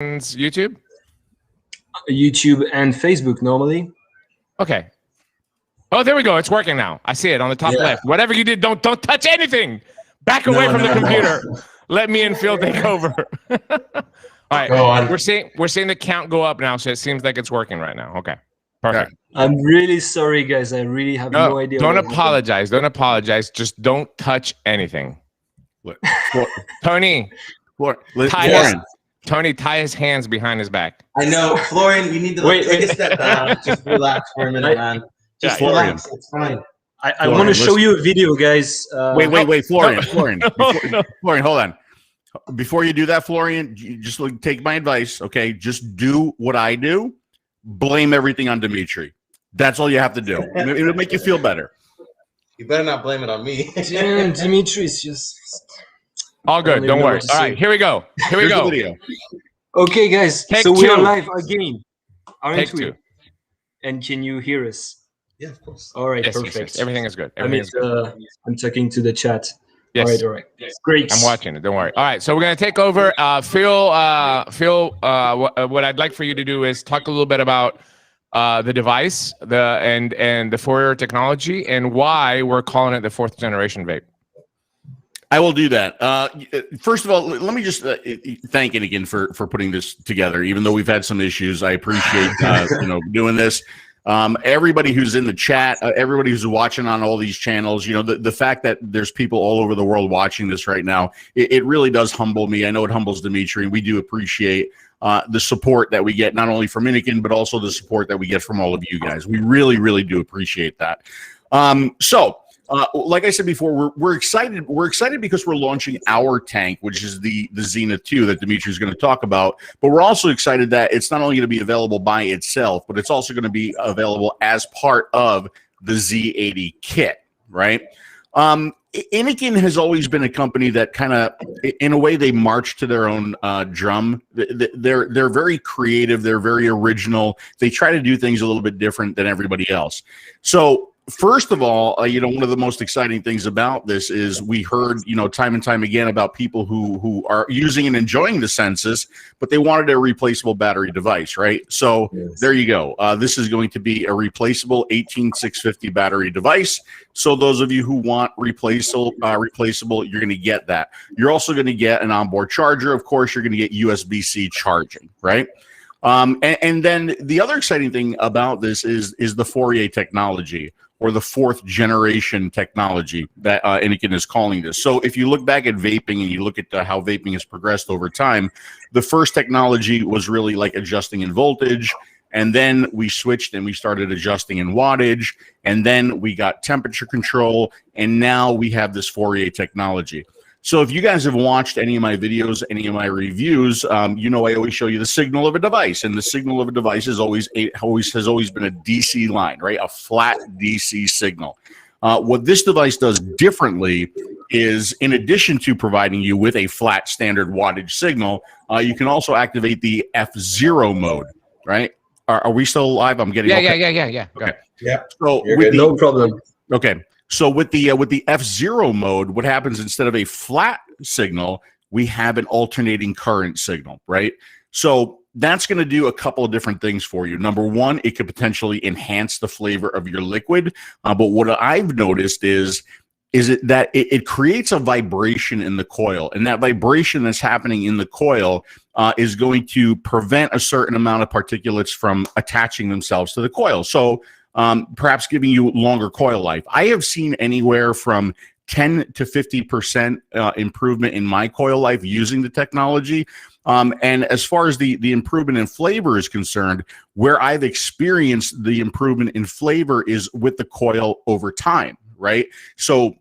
YouTube? YouTube and Facebook normally. Okay. Oh, there we go. It's working now. I see it on the top left. Whatever you did, don't touch anything. Back away from the computer. Let me and Phil take over. All right. Go on. We're seeing the count go up now, so it seems like it's working right now. Okay. Perfect. I'm really sorry, guys. I really have no idea. Don't apologize. Don't apologize. Just don't touch anything. Tony. Tony, tie his hands behind his back. I know, Florian. You need to take a step back. Just relax for a minute, man. Just relax. It's fine. I want to show you a video, guys. Wait, Florian. Florian, hold on. Before you do that, Florian, you just take my advice, okay? Just do what I do. Blame everything on Dimitri. That's all you have to do. It'll make you feel better. You better not blame it on me. Damn, Dimitri's just... All good. Don't worry. All right, here we go. Here we go. Okay, guys. So we are live again. Take two. And can you hear us? Yeah, of course. All right, yes, perfect. Yes. Everything is good. I'm talking to the chat. Yes. All right. Yes. Great. I'm watching it. Don't worry. All right, so we're gonna take over. Phil, what I'd like for you to do is talk a little bit about the device, and the Fourier technology, and why we're calling it the 4th generation vape. I will do that. First of all, let me just thank Innokin for putting this together. Even though we've had some issues, I appreciate doing this. Everybody who's in the chat, everybody who's watching on all these channels, the fact that there's people all over the world watching this right now, it really does humble me. I know it humbles Dimitri, and we do appreciate the support that we get, not only from Innokin, but also the support that we get from all of you guys. We really, really do appreciate that. Like I said before, we're excited. We're excited because we're launching our tank, which is the Zenith 2 that Dimitri is going to talk about. But we're also excited that it's not only going to be available by itself, but it's also going to be available as part of the Z80 kit, right? Innokin has always been a company that kind of, in a way, they march to their own drum. They're very creative. They're very original. They try to do things a little bit different than everybody else. So, first of all, one of the most exciting things about this is we heard, time and time again about people who are using and enjoying the Sensus, but they wanted a replaceable battery device, right? So There you go. This is going to be a replaceable 18650 battery device. So those of you who want replaceable, you're going to get that. You're also going to get an onboard charger. Of course, you're going to get USB-C charging, right? And then the other exciting thing about this is the Fourier technology, or the 4th generation technology that Innokin is calling this. So if you look back at vaping and you look at how vaping has progressed over time, the first technology was really like adjusting in voltage, and then we switched and we started adjusting in wattage, and then we got temperature control, and now we have this Fourier technology. So if you guys have watched any of my videos, any of my reviews, I always show you the signal of a device, and the signal of a device is always been a DC line, right? A flat DC signal. What this device does differently is, in addition to providing you with a flat standard wattage signal, you can also activate the F0 mode, right? Are we still live? I'm getting yeah. Okay. Yeah. So no problem. Okay. So with the F0 mode, what happens, instead of a flat signal, we have an alternating current signal, right? So that's going to do a couple of different things for you. Number one, it could potentially enhance the flavor of your liquid. But what I've noticed is that it creates a vibration in the coil, and that vibration that's happening in the coil is going to prevent a certain amount of particulates from attaching themselves to the coil. So perhaps giving you longer coil life. I have seen anywhere from 10 to 50% improvement in my coil life using the technology. And as far as the improvement in flavor is concerned, where I've experienced the improvement in flavor is with the coil over time, right? So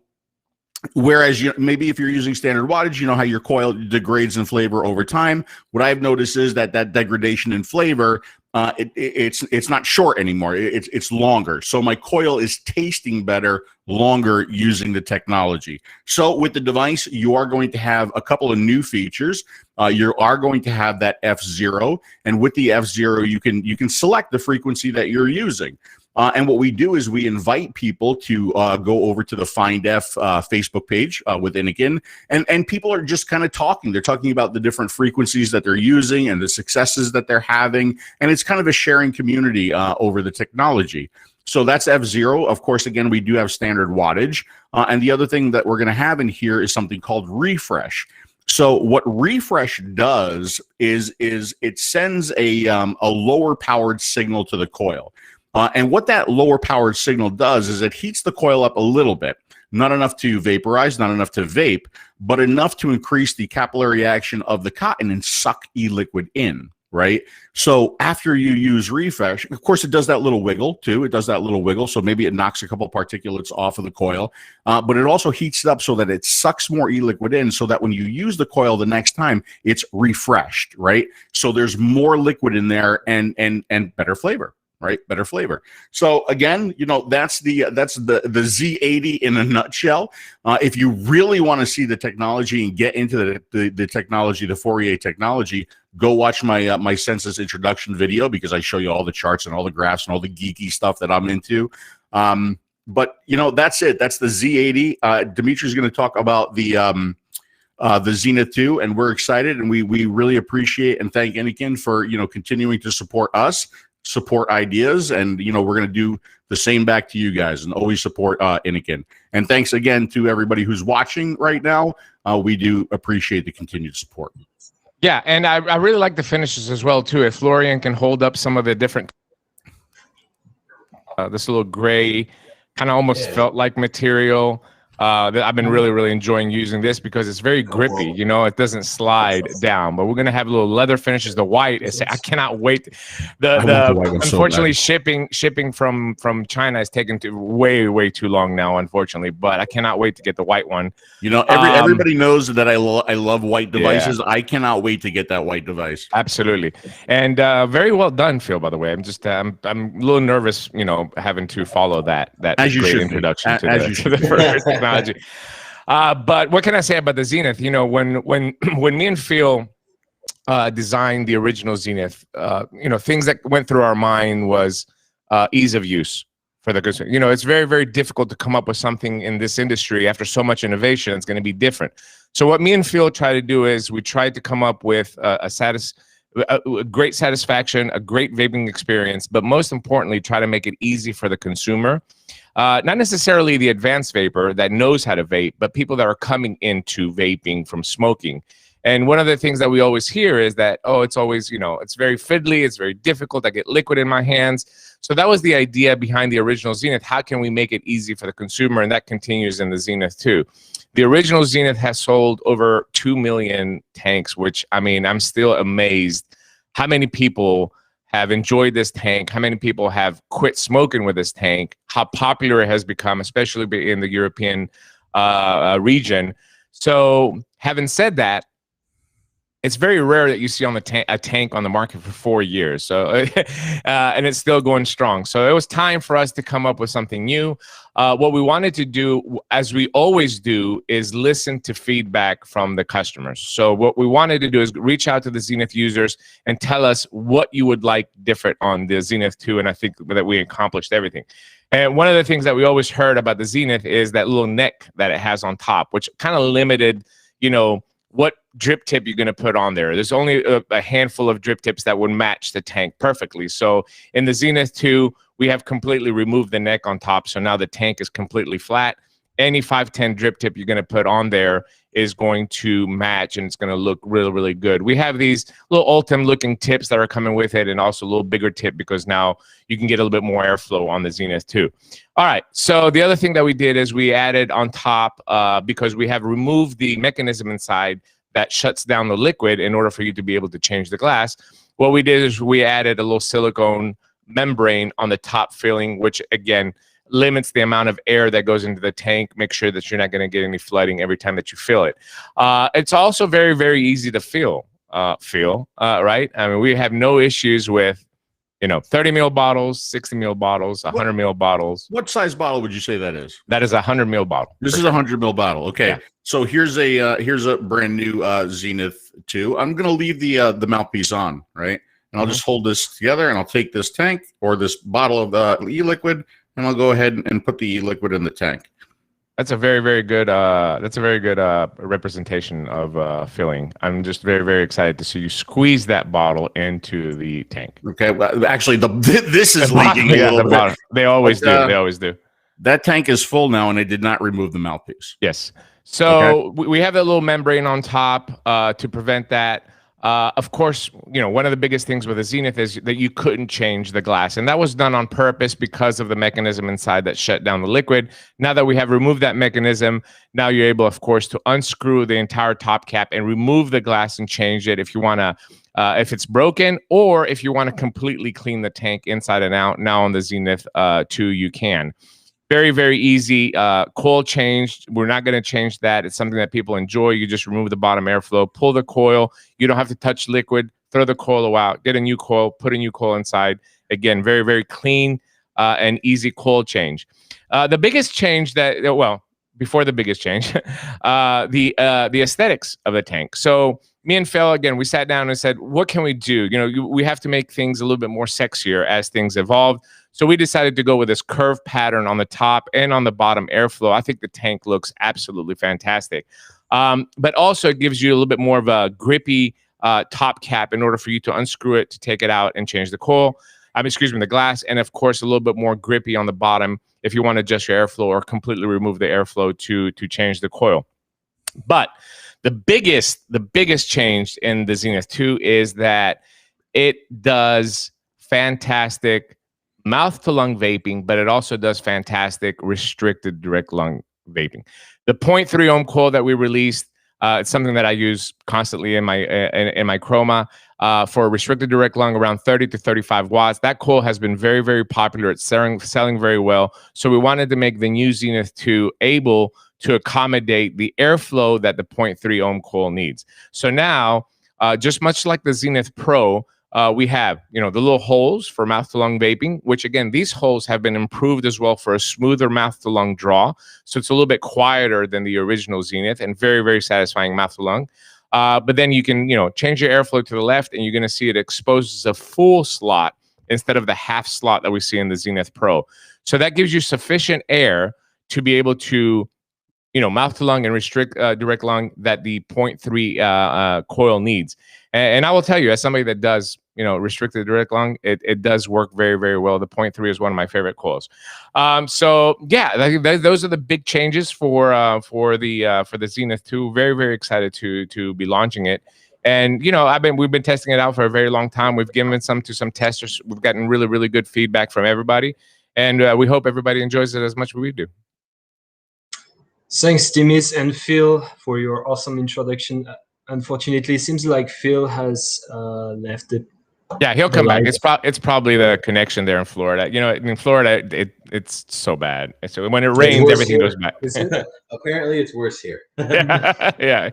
whereas maybe if you're using standard wattage, how your coil degrades in flavor over time. What I've noticed is that degradation in flavor, it's not short anymore. It's longer. So my coil is tasting better longer using the technology. So with the device, you are going to have a couple of new features. You are going to have that F0, and with the F0, you can select the frequency that you're using. And what we do is we invite people to go over to the Find F Facebook page with Innokin, and people are just kind of talking. They're talking about the different frequencies that they're using and the successes that they're having, and it's kind of a sharing community over the technology. So that's F0. Of course, again, we do have standard wattage. And the other thing that we're going to have in here is something called refresh. So what refresh does is it sends a lower powered signal to the coil. And what that lower powered signal does is it heats the coil up a little bit. Not enough to vaporize, not enough to vape, but enough to increase the capillary action of the cotton and suck e-liquid in. Right. So after you use refresh, of course, it does that little wiggle too. It does that little wiggle. So maybe it knocks a couple particulates off of the coil, but it also heats it up so that it sucks more e-liquid in so that when you use the coil the next time, it's refreshed. Right. So there's more liquid in there and better flavor. Right, better flavor. So again, you know, that's the Z80 in a nutshell. If you really want to see the technology and get into the technology, the Fourier technology, go watch my my Census introduction video, because I show you all the charts and all the graphs and all the geeky stuff that I'm into. But you know, that's it. That's the Z80. Dimitri's going to talk about the Zenith 2, and we're excited, and we really appreciate and thank Innokin for, you know, continuing to support us, support ideas, and you know, we're going to do the same back to you guys and always support Innokin. And thanks again to everybody who's watching right now. We do appreciate the continued support. Yeah, and I really like the finishes as well too. If Florian can hold up some of the different this little gray kind of almost felt like material. I've been really enjoying using this because it's very grippy. You know, it doesn't slide down. But we're gonna have little leather finishes. The white is, I cannot wait. Unfortunately, shipping from China is taking way too long now, unfortunately. But I cannot wait to get the white one. You know, everybody knows that I love white devices. Yeah. I cannot wait to get that white device. Absolutely, and very well done, Phil. By the way, I'm just I'm a little nervous, you know, having to follow that great introduction to the first technology. But what can I say about the Zenith? You know, when me and Phil designed the original Zenith, you know, things that went through our mind was ease of use for the consumer. You know, it's very difficult to come up with something in this industry after so much innovation. It's going to be different. So what me and Phil tried to do is we tried to come up with a great satisfaction, a great vaping experience, but most importantly, try to make it easy for the consumer. Not necessarily the advanced vapor that knows how to vape, but people that are coming into vaping from smoking. And one of the things that we always hear is that, oh, it's always, you know, it's very fiddly, it's very difficult, I get liquid in my hands. So that was the idea behind the original Zenith. How can we make it easy for the consumer? And that continues in the Zenith too. The original Zenith has sold over 2 million tanks, which, I mean, I'm still amazed how many people have enjoyed this tank, how many people have quit smoking with this tank, how popular it has become, especially in the European region. So having said that, it's very rare that you see on the a tank on the market for 4 years. So, and it's still going strong. So it was time for us to come up with something new. What we wanted to do, as we always do, is listen to feedback from the customers. So what we wanted to do is reach out to the Zenith users and tell us what you would like different on the Zenith 2. And I think that we accomplished everything. And one of the things that we always heard about the Zenith is that little neck that it has on top, which kind of limited, you know, what drip tip you're going to put on there. There's only a handful of drip tips that would match the tank perfectly. So in the Zenith 2, we have completely removed the neck on top. So now the tank is completely flat. Any 510 drip tip you're going to put on there is going to match, and it's going to look really good. We have these little Ultim looking tips that are coming with it, and also a little bigger tip because now you can get a little bit more airflow on the Zenith 2. All right, so the other thing that we did is we added on top, because we have removed the mechanism inside that shuts down the liquid in order for you to be able to change the glass. What we did is we added a little silicone membrane on the top filling, which again limits the amount of air that goes into the tank. Make sure that you're not going to get any flooding every time that you fill it. It's also very easy to fill, right? I mean, we have no issues with, you know, 30 ml bottles, 60 ml bottles, 100 ml bottles. What size bottle would you say that is? That is a 100 ml bottle. This is a 100 ml bottle. Okay. Yeah. So here's a brand new Zenith 2. I'm going to leave the mouthpiece on, right? and I'll just hold this together, and I'll take this tank or this bottle of e-liquid, and I'll go ahead and put the e-liquid in the tank. That's a very, very good. That's a very good representation of filling. I'm just very, very excited to see you squeeze that bottle into the tank. Okay, well, actually, this is leaking a little bit. Bottom. They always do. They always do. That tank is full now, and I did not remove the mouthpiece. Yes. So we have that little membrane on top to prevent that. Of course, you know, one of the biggest things with the Zenith is that you couldn't change the glass, and that was done on purpose because of the mechanism inside that shut down the liquid. Now that we have removed that mechanism, now you're able, of course, to unscrew the entire top cap and remove the glass and change it if you want to, if it's broken, or if you want to completely clean the tank inside and out. Now on the Zenith 2, you can. Very, very easy. Coil change. We're not going to change that. It's something that people enjoy. You just remove the bottom airflow, pull the coil. You don't have to touch liquid. Throw the coil out. Get a new coil. Put a new coil inside. Again, very, very clean and easy coil change. The biggest change that, well, before the biggest change, the aesthetics of the tank. So me and Phil, again, we sat down and said, what can we do? You know, we have to make things a little bit more sexier as things evolve. So we decided to go with this curved pattern on the top and on the bottom airflow. I think the tank looks absolutely fantastic. But also it gives you a little bit more of a grippy top cap in order for you to unscrew it, to take it out and change the coil. Excuse me, the glass. And of course, a little bit more grippy on the bottom if you want to adjust your airflow or completely remove the airflow to change the coil. But the biggest change in the Zenith 2 is that it does fantastic mouth-to-lung vaping, but it also does fantastic restricted direct lung vaping. The 0.3 ohm coil that we released, it's something that I use constantly in my Chroma for restricted direct lung, around 30 to 35 watts. That coil has been very, very popular. It's selling very well. So we wanted to make the new Zenith 2 able to accommodate the airflow that the 0.3 ohm coil needs. So now, just much like the Zenith Pro, we have, you know, the little holes for mouth-to-lung vaping, which again, these holes have been improved as well for a smoother mouth-to-lung draw. So it's a little bit quieter than the original Zenith and very, very satisfying mouth-to-lung. But then you can, you know, change your airflow to the left and you're going to see it exposes a full slot instead of the half slot that we see in the Zenith Pro. So that gives you sufficient air to be able to, you know, mouth to lung and restrict direct lung that the 0.3 coil needs. And I will tell you, as somebody that does, you know, restricted direct lung, it does work very, very well. The 0.3 is one of my favorite coils. So yeah, those are the big changes for the Zenith 2. Very, very excited to be launching it. And you know, we've been testing it out for a very long time. We've given some to some testers. We've gotten really, really good feedback from everybody, and we hope everybody enjoys it as much as we do. Thanks, Timis and Phil, for your awesome introduction. Unfortunately, it seems like Phil has left it. Yeah, he'll come back. It's probably the connection there in Florida. You know, in Florida, it's so bad. So when it rains, everything goes back. Apparently, it's worse here. yeah.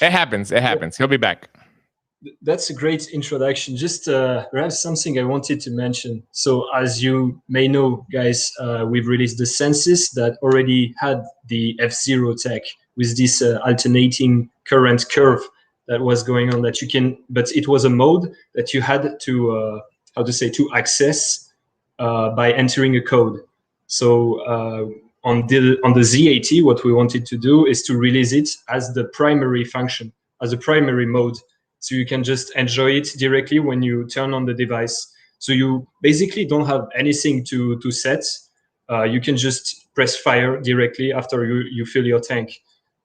It happens. It happens. He'll be back. That's a great introduction. Just perhaps something I wanted to mention. So as you may know, guys, we've released the Senses that already had the F0 tech with this alternating current curve that was going on that you can, but it was a mode that you had to, to access by entering a code. So on the Z80, what we wanted to do is to release it as the primary function, as a primary mode. So you can just enjoy it directly when you turn on the device. So you basically don't have anything to set. You can just press fire directly after you fill your tank.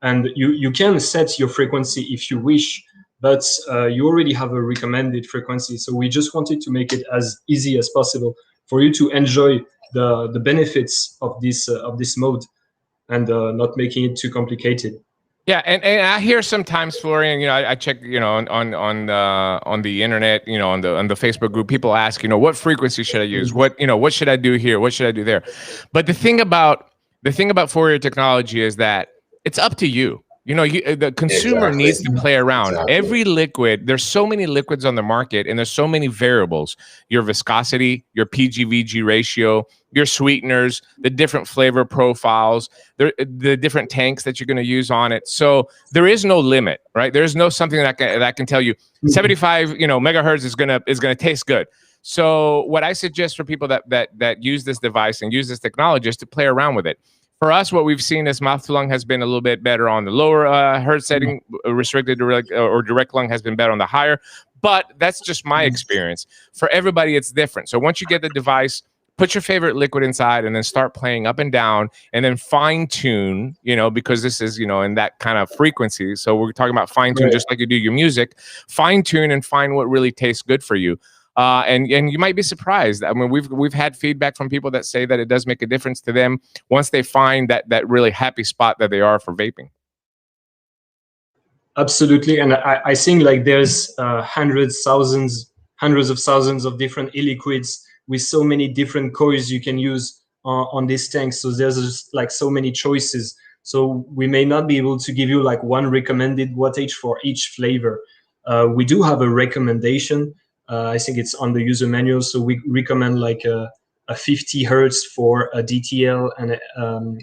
And you can set your frequency if you wish, but you already have a recommended frequency. So we just wanted to make it as easy as possible for you to enjoy the benefits of this mode and not making it too complicated. Yeah, and I hear sometimes, Florian, you know, I check, you know, on the internet, you know, on the Facebook group, people ask, you know, what frequency should I use? What should I do here? What should I do there? But the thing about Fourier technology is that it's up to you. You know, the consumer needs to play around. Every liquid, there's so many liquids on the market, and there's so many variables. Your viscosity, your PG-VG ratio, your sweeteners, the different flavor profiles, the different tanks that you're going to use on it. So there is no limit, right? There's no something that can tell you 75, megahertz is gonna taste good. So what I suggest for people that use this device and use this technology is to play around with it. For us, what we've seen is mouth to lung has been a little bit better on the lower hertz setting. Restricted or direct lung has been better on the higher. But that's just my experience. For everybody, it's different. So once you get the device, put your favorite liquid inside and then start playing up and down and then fine tune, because this is, in that kind of frequency. So we're talking about fine tune, just like you do your music, fine tune and find what really tastes good for you. And you might be surprised. I mean, we've had feedback from people that say that it does make a difference to them once they find that really happy spot that they are for vaping. Absolutely, and I think like there's hundreds of thousands of different e-liquids with so many different coils you can use on this tank. So there's just like so many choices. So we may not be able to give you like one recommended wattage for each flavor. We do have a recommendation. I think it's on the user manual. So we recommend like a 50 hertz for a DTL and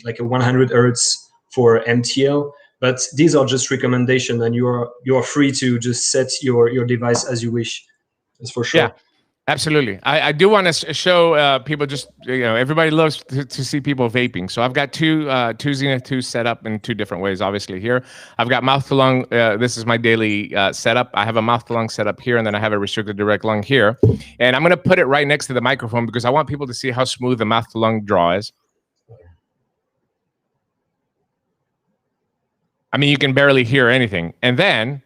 like a 100 hertz for MTL. But these are just recommendations, and you're free to just set your device as you wish. That's for sure. Yeah, absolutely. I do want to show people just, everybody loves to see people vaping. So I've got two Zenith 2 set up in two different ways, obviously here. I've got mouth to lung. This is my daily setup. I have a mouth to lung setup here, and then I have a restricted direct lung here. And I'm going to put it right next to the microphone because I want people to see how smooth the mouth to lung draw is. I mean, you can barely hear anything. And then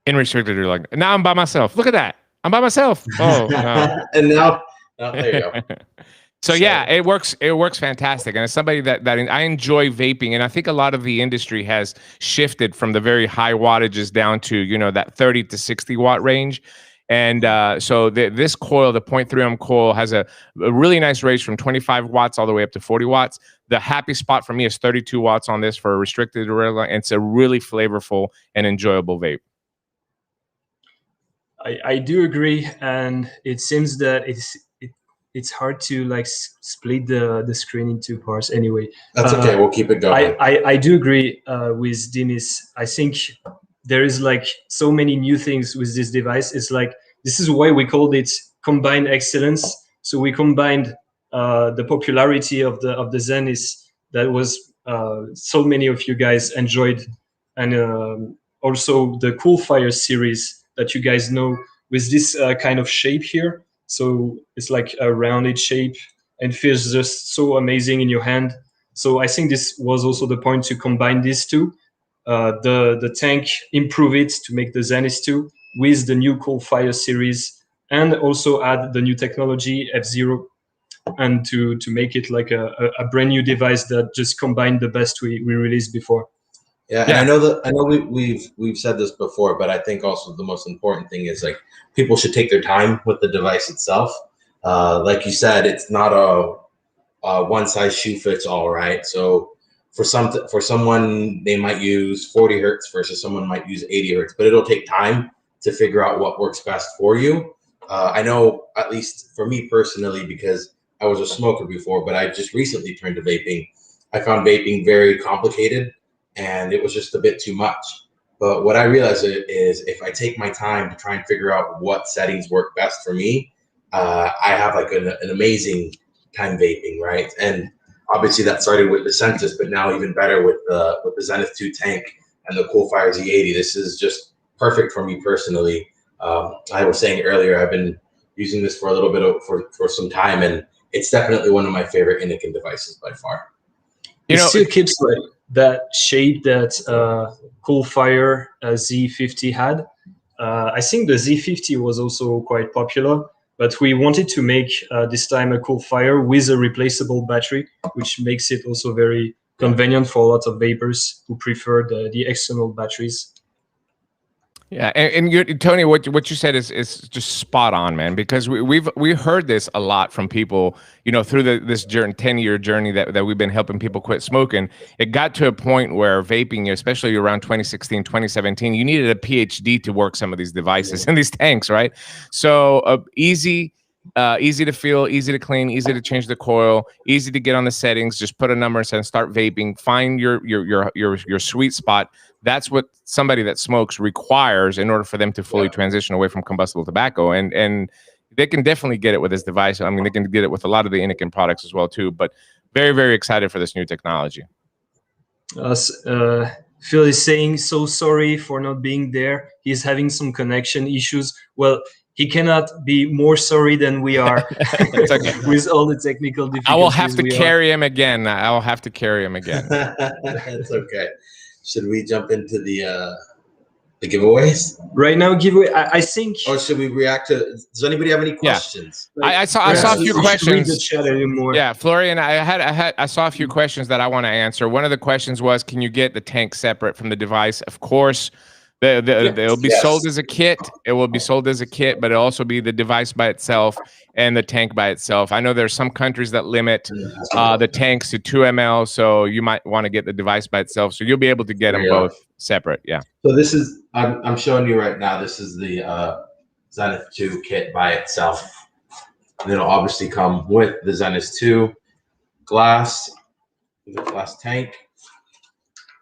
in restricted, you're like, now I'm by myself. Look at that. I'm by myself. Oh, no. And now there you go. So yeah, it works. It works fantastic. And as somebody that I enjoy vaping, and I think a lot of the industry has shifted from the very high wattages down to, that 30 to 60 watt range. And so this coil, the 0.3 ohm coil, has a really nice range from 25 watts all the way up to 40 watts. The happy spot for me is 32 watts on this for a restricted direct lung. It's a really flavorful and enjoyable vape. I do agree, and it seems that it's hard to like split the screen in two parts. Anyway, that's okay. We'll keep it going. I do agree with Demis. I think there is like so many new things with this device. It's like, this is why we called it combined excellence. So we combined the popularity of the Zenith that was so many of you guys enjoyed, and also the Coolfire series that you guys know, with this kind of shape here. So it's like a rounded shape and feels just so amazing in your hand. So I think this was also the point to combine these two. The tank, improve it to make the Zenith 2 with the new Coolfire series, and also add the new technology F0, and to make it like a brand new device that just combined the best we released before. Yeah, and I know we've said this before, but I think also the most important thing is like people should take their time with the device itself. Like you said, it's not a one size shoe fits all, right? So for someone, they might use 40 hertz versus someone might use 80 hertz, but it'll take time to figure out what works best for you. I know, at least for me personally, because I was a smoker before, but I just recently turned to vaping. I found vaping very complicated, and it was just a bit too much. But what I realized is if I take my time to try and figure out what settings work best for me, I have like an amazing time vaping, right? And obviously that started with the Sentis, but now even better with the Zenith 2 tank and the Coolfire Z80. This is just perfect for me personally. I was saying earlier, I've been using this for a little bit for some time, and it's definitely one of my favorite Innokin devices by far. It still keeps like that shape that Coolfire Z50 had. I think the Z50 was also quite popular, but we wanted to make this time a Coolfire with a replaceable battery, which makes it also very convenient for a lot of vapers who prefer the external batteries. Yeah, and Tony, what you said is just spot on, man. Because we heard this a lot from people, through this 10-year journey that we've been helping people quit smoking. It got to a point where vaping, especially around 2016, 2017, you needed a PhD to work some of these devices and these tanks, right? So easy to feel, easy to clean, easy to change the coil, easy to get on the settings. Just put a number and start vaping. Find your sweet spot. That's what somebody that smokes requires in order for them to fully transition away from combustible tobacco. And they can definitely get it with this device. I mean, they can get it with a lot of the Innokin products as well too. But very, very excited for this new technology. Phil is saying, so sorry for not being there. He's having some connection issues. Well, he cannot be more sorry than we are. It's okay. With all the technical difficulties. I will have to carry him again. I will have to carry him again. It's okay. Should we jump into the giveaways? Right now, giveaway. I think. Or should we react to? Does anybody have any questions? Yeah. I saw a few questions. Read the chat anymore. Yeah, Florian, I saw a few questions that I want to answer. One of the questions was, can you get the tank separate from the device? Of course. It'll be sold as a kit. It will be sold as a kit, but it'll also be the device by itself and the tank by itself. I know there's some countries that limit the tanks to 2 ml, so you might want to get the device by itself. So you'll be able to get them both separate. Yeah. So this is I'm showing you right now. This is the Zenith 2 kit by itself. And it'll obviously come with the Zenith 2 glass, the glass tank,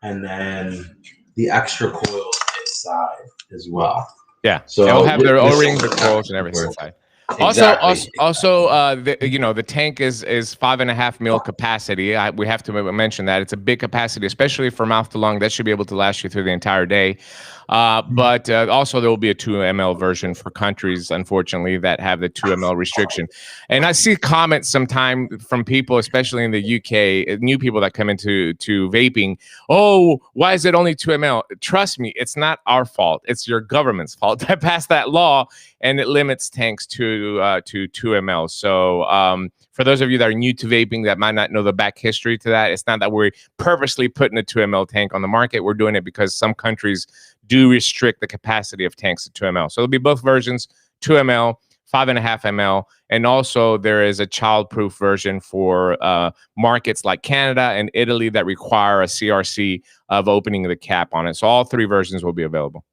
and then the extra coils inside as well. Yeah, so they'll have their O-rings, their coils, and everything inside. Exactly. The tank is 5.5 mil capacity. We have to mention that it's a big capacity, especially for mouth to lung. That should be able to last you through the entire day. But also there will be a 2 ml version for countries, unfortunately, that have the 2 ml restriction. And I see comments sometime from people, especially in the UK, new people that come into vaping. Oh, why is it only 2 ml? Trust me, it's not our fault. It's your government's fault that passed that law, and it limits tanks to 2 ml. So for those of you that are new to vaping that might not know the back history to that, it's not that we're purposely putting a 2 ml tank on the market. We're doing it because some countries do restrict the capacity of tanks to 2 ml. So it'll be both versions, 2 ml, 5.5 ml, and also there is a child-proof version for markets like Canada and Italy that require a CRC of opening the cap on it. So all 3 versions will be available.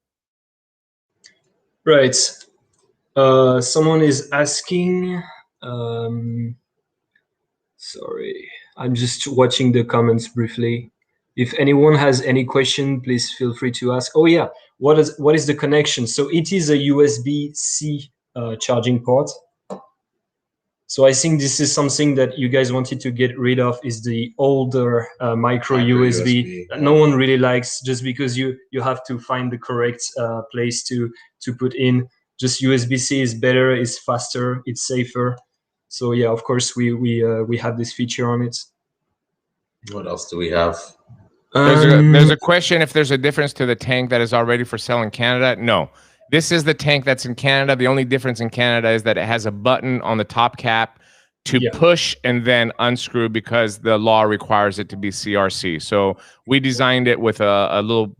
Right. Someone is asking, sorry, I'm just watching the comments briefly. If anyone has any question, please feel free to ask. Oh yeah, what is the connection? So it is a USB-C charging port. So I think this is something that you guys wanted to get rid of, is the older micro USB that no one really likes, just because you have to find the correct place to put in. Just USB-C is better, it's faster, it's safer. So yeah, of course we have this feature on it. What else do we have? There's a question if there's a difference to the tank that is already for sale in Canada. No, this is the tank that's in Canada. The only difference in Canada is that it has a button on the top cap to push and then unscrew, because the law requires it to be CRC. So we designed it with a little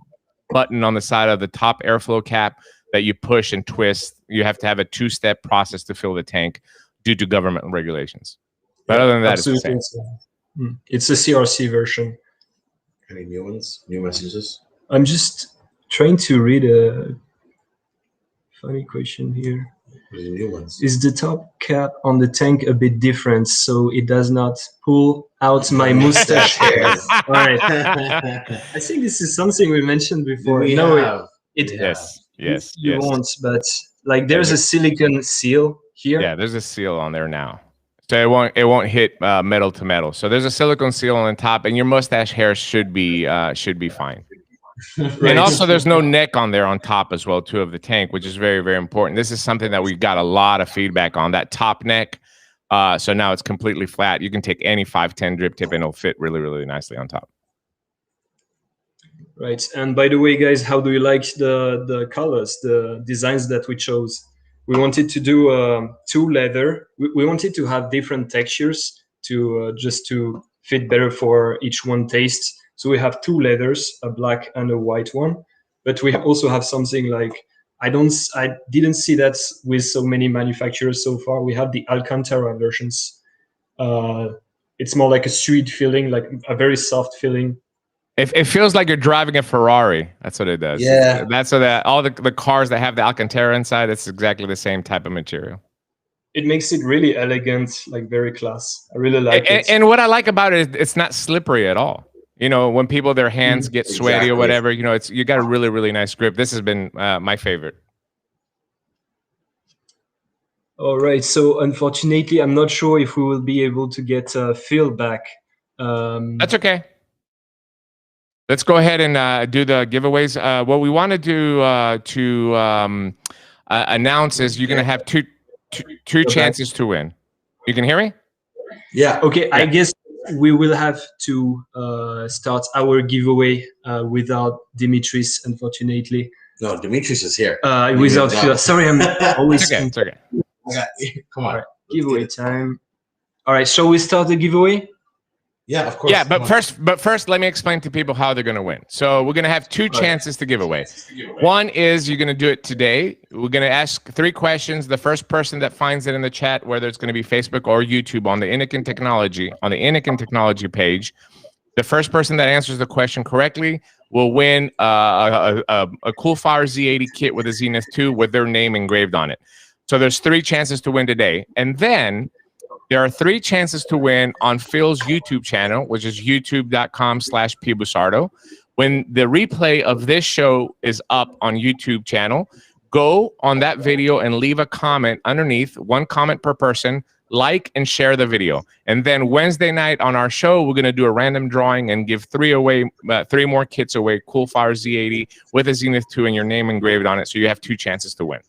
button on the side of the top airflow cap that you push and twist. You have to have a 2-step process to fill the tank due to government regulations. But other than that, absolutely. It's a CRC version. Any new ones? New messages? I'm just trying to read a funny question here. New ones. Is the top cap on the tank a bit different so it does not pull out my mustache hairs? All right. I think this is something we mentioned before. Yes. You won't, but like there's a silicone seal here. Yeah, there's a seal on there now. So it won't hit metal to metal. So there's a silicone seal on the top, and your mustache hair should be fine. Right. And also, there's no neck on there on top as well, too, of the tank, which is very, very important. This is something that we got a lot of feedback on, that top neck. So now it's completely flat. You can take any 510 drip tip, and it'll fit really, really nicely on top. Right. And by the way, guys, how do you like the colors, the designs that we chose? We wanted to do 2 leather. We wanted to have different textures to just to fit better for each one taste. So we have 2 leathers, a black and a white one. But we also have something like I didn't see that with so many manufacturers so far. We have the Alcantara versions. It's more like a street feeling, like a very soft feeling. It feels like you're driving a Ferrari. That's what it does. Yeah. That's what all the cars that have the Alcantara inside, it's exactly the same type of material. It makes it really elegant, like very class. I really like it. And what I like about it is it's not slippery at all. You know, when people, their hands get sweaty or whatever, you know, you got a really, really nice grip. This has been my favorite. All right. So unfortunately, I'm not sure if we will be able to get Phil back. That's okay. Let's go ahead and do the giveaways. What we want to do to announce is you're going to have two chances to win. You can hear me? Yeah. Okay. I guess we will have to start our giveaway without Dimitris, unfortunately. No, Dimitris is here. Without Phil. Sorry, I'm always. It's okay. Come on. Right. Giveaway time. All right. Shall we start the giveaway? Yeah, of course. Yeah, but first, let me explain to people how they're going to win. So we're going to have two chances to give away. One is you're going to do it today. We're going to ask 3 questions. The first person that finds it in the chat, whether it's going to be Facebook or YouTube, on the Innokin Technology page, the first person that answers the question correctly will win a Coolfire Z80 kit with a Zenith 2 with their name engraved on it. So there's 3 chances to win today, and then there are 3 chances to win on Phil's YouTube channel, which is youtube.com/pbusardo. When the replay of this show is up on YouTube channel, go on that video and leave a comment underneath, 1 comment per person, like and share the video. And then Wednesday night on our show, we're going to do a random drawing and give 3 more kits away, Coolfire Z80 with a Zenith 2 and your name engraved on it. So you have 2 chances to win.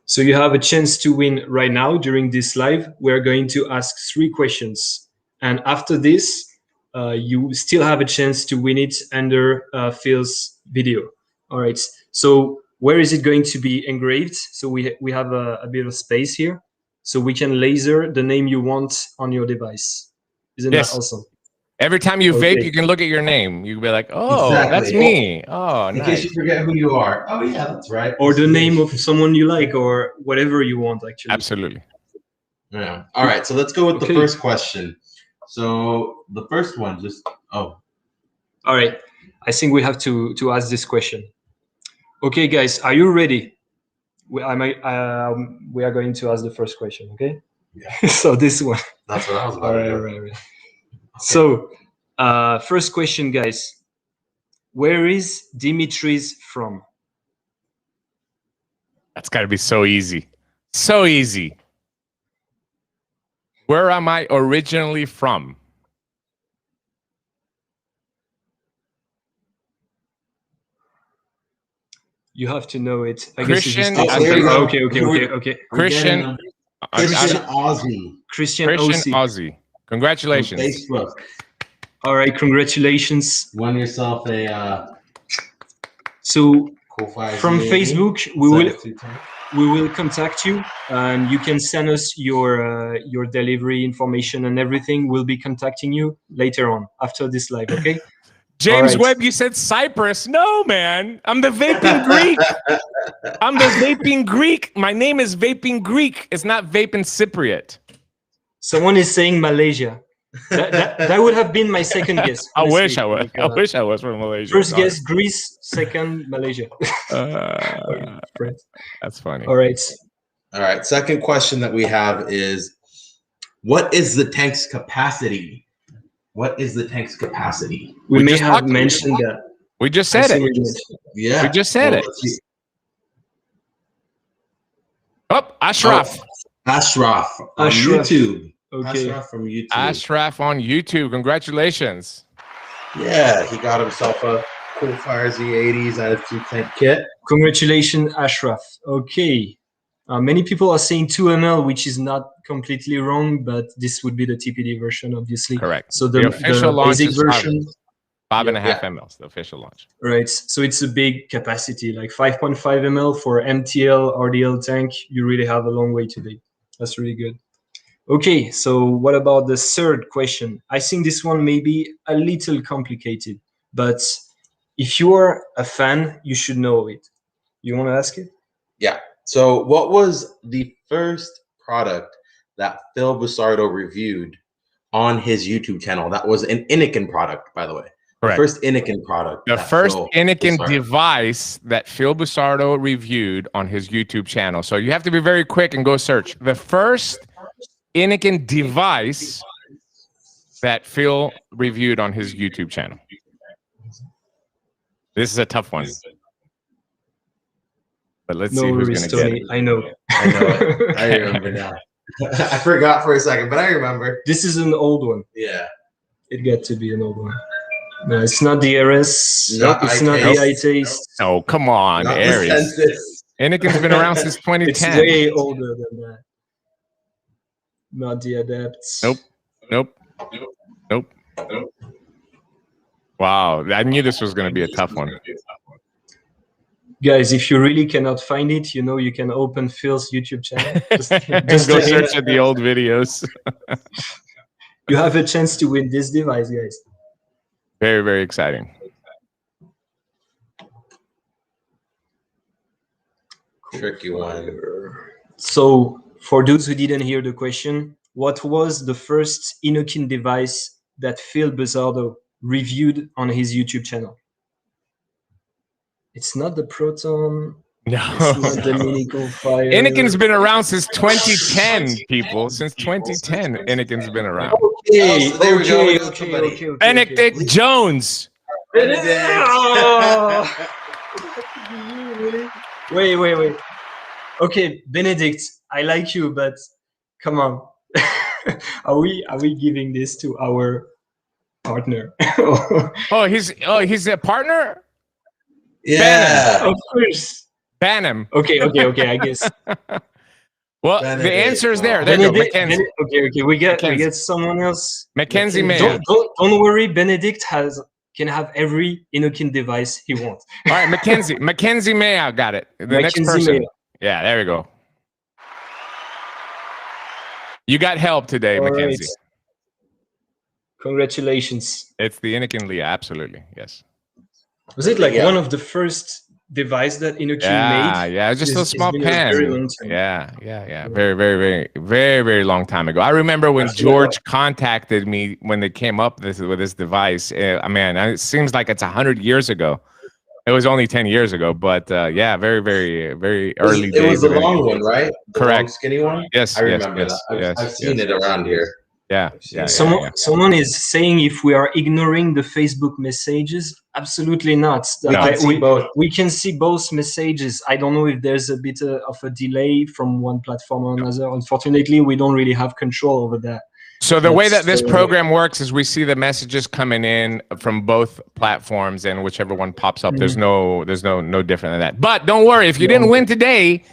So you have a chance to win right now during this live. We're going to ask 3 questions. And after this, you still have a chance to win it under Phil's video. All right. So where is it going to be engraved? So we have a bit of space here. So we can laser the name you want on your device. Isn't that awesome? Every time you vape, you can look at your name. You can be like, oh, that's me. Oh, in nice. case you forget who you are. Oh, yeah, that's right. Or the name of someone you like, or whatever you want, actually. Absolutely. Yeah. All right, so let's go with the first question. So the first one, all right. I think we have to ask this question. Okay, guys, are you ready? We are going to ask the first question, okay? Yeah. So this one. That's what I was about to do. Right. Okay. So, first question, guys. Where is Dimitris from? That's got to be so easy. So easy. Where am I originally from? You have to know it. Christian. Okay. Christian Aussie. Christian Aussie. Congratulations. On Facebook. All right, congratulations. Won yourself a. So Coolfire from Z80. Facebook, we will contact you, and you can send us your delivery information and everything. We'll be contacting you later on after this live. Okay. James Webb, you said Cyprus. No, man. I'm the Vaping Greek. I'm the Vaping Greek. My name is Vaping Greek. It's not Vaping Cypriot. Someone is saying Malaysia. That would have been my second guess. I wish I was. I wish I was from Malaysia. First guess, Greece. Second, Malaysia. That's funny. All right. Second question that we have is, what is the tank's capacity? What is the tank's capacity? We may have mentioned that. We just said it. Yeah. We just said it. Oh, Ashraf. Ashraf on YouTube. Okay. Ashraf from YouTube. Ashraf on YouTube. Congratulations. Yeah, he got himself a Coolfire Z80 Zenith tank kit. Congratulations, Ashraf. Okay. Many people are saying 2 ml, which is not completely wrong, but this would be the TPD version, obviously. Correct. So the official launch basic is version. 5.5 mLs, the official launch. Right. So it's a big capacity, like 5.5 ml for MTL, RDL tank. You really have a long way to be. That's really good. Okay, so what about the third question? I think this one may be a little complicated, but if you are a fan, you should know it. You want to ask it? Yeah. So what was the first product that Phil Busardo reviewed on his YouTube channel? That was an Innokin product, by the way. Correct. The first Innokin product. The first Phil Innokin Busardo. device that Phil Busardo reviewed on his YouTube channel. So you have to be very quick and go search. The first Innokin device that Phil reviewed on his YouTube channel. This is a tough one. But let's see who's going to get it. I know. I know it. I remember now. I forgot for a second, but I remember. This is an old one. Yeah. It got to be an old one. No, it's not the RS. Not It's not the iTaste. Oh, come on, Not the Aries. Sensus. Innokin's been around since It's 2010. way older than that. Not the Adapts. Nope. Wow, I knew this was going to be a tough one. Guys, if you really cannot find it, you can open Phil's YouTube channel. Just go search at the old videos. You have a chance to win this device, guys. Very, very exciting. Tricky one. So, for those who didn't hear the question, what was the first Innokin device that Phil Busardo reviewed on his YouTube channel? It's not the Proton. No. It's not the Mini Coolfire. Innokin's been around since 2010, people. Since 2010, Innokin's been around. Okay, Oh, so there we go. We got okay. somebody. Benedict Jones. Oh! Wait. Okay, Benedict, I like you, but come on. Are we giving this to our partner? Oh, he's a partner? Yeah. Of course. Ban him. Okay, I guess. Well, Benedict. the answer is there. There you go, Mackenzie. Okay, we Mackenzie. get someone else. Mackenzie Mayer. Don't worry, Benedict can have every Innokin device he wants. All right, Mackenzie Mayer got it. The next Mackenzie person. Mayer. Yeah, there we go. You got help today, All Mackenzie. right. Congratulations. It's the Innokin Leah, absolutely. Yes. Was it like Yeah. one of the first device that Innokin made? Yeah, just a It's small been a pen. very long time. Yeah. Very long time ago. I remember when George contacted me when they came up with this device. Man, it seems like it's 100 years ago. It was only 10 years ago, but yeah, very early days. It was the of long one, right? The Correct. long skinny one? Yes, I remember yes, that. I've seen yes. it around here. Yeah. Someone is saying if we are ignoring the Facebook messages, absolutely not. We can see both. We can see both messages. I don't know if there's a bit of a delay from one platform or another. Unfortunately, we don't really have control over that. So the way that this program works is we see the messages coming in from both platforms, and whichever one pops up, there's no different than that. But don't worry, if you didn't win today,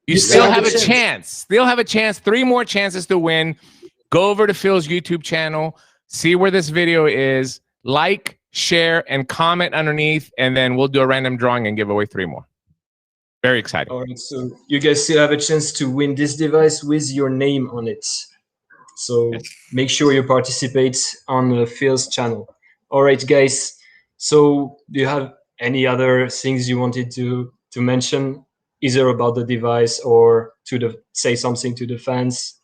you still have a chance. Still have a chance. 3 more chances to win. Go over to Phil's YouTube channel, see where this video is, like, share, and comment underneath, and then we'll do a random drawing and give away 3 more. Very exciting. All right, so you guys still have a chance to win this device with your name on it. So make sure you participate on Phil's channel. All right, guys. So do you have any other things you wanted to mention, either about the device or say something to the fans?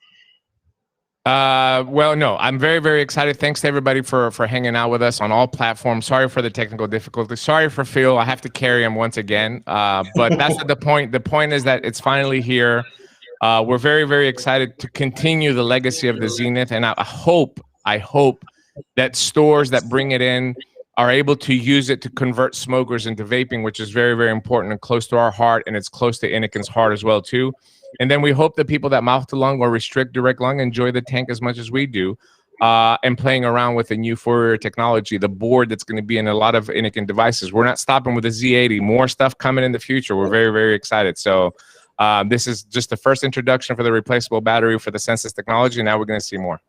Well, no, I'm very excited. Thanks to everybody for hanging out with us on all platforms. Sorry for the technical difficulties. Sorry for Phil. I have to carry him once again. But that's not the point. The point is that it's finally here. We're very excited to continue the legacy of the Zenith, and I hope that stores that bring it in are able to use it to convert smokers into vaping, which is very important and close to our heart, and it's close to Innokin's heart as well too. And then we hope that people that mouth to lung or restrict direct lung enjoy the tank as much as we do, and playing around with the new Fourier technology, the board that's going to be in a lot of Innokin devices. We're not stopping with the Z80. More stuff coming in the future. We're very excited. So this is just the first introduction for the replaceable battery for the Sensus technology. Now we're going to see more.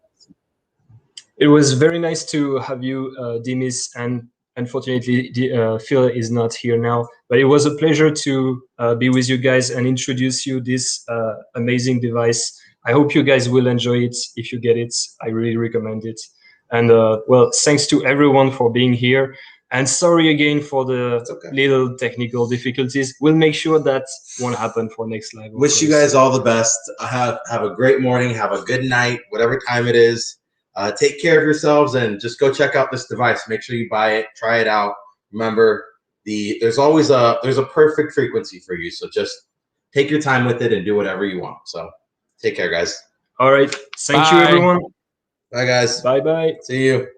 It was very nice to have you, Dimis, and unfortunately, Phil is not here now. But it was a pleasure to be with you guys and introduce you this amazing device. I hope you guys will enjoy it. If you get it, I really recommend it. And well, thanks to everyone for being here. And sorry again for the okay. little technical difficulties. We'll make sure that won't happen for next live. Wish you guys all the best. Have a great morning. Have a good night, whatever time it is. Take care of yourselves and just go check out this device. Make sure you buy it, try it out. Remember, there's always a perfect frequency for you. So just take your time with it and do whatever you want. So take care, guys. All right. Thank you, everyone. Bye, guys. Bye-bye. See you.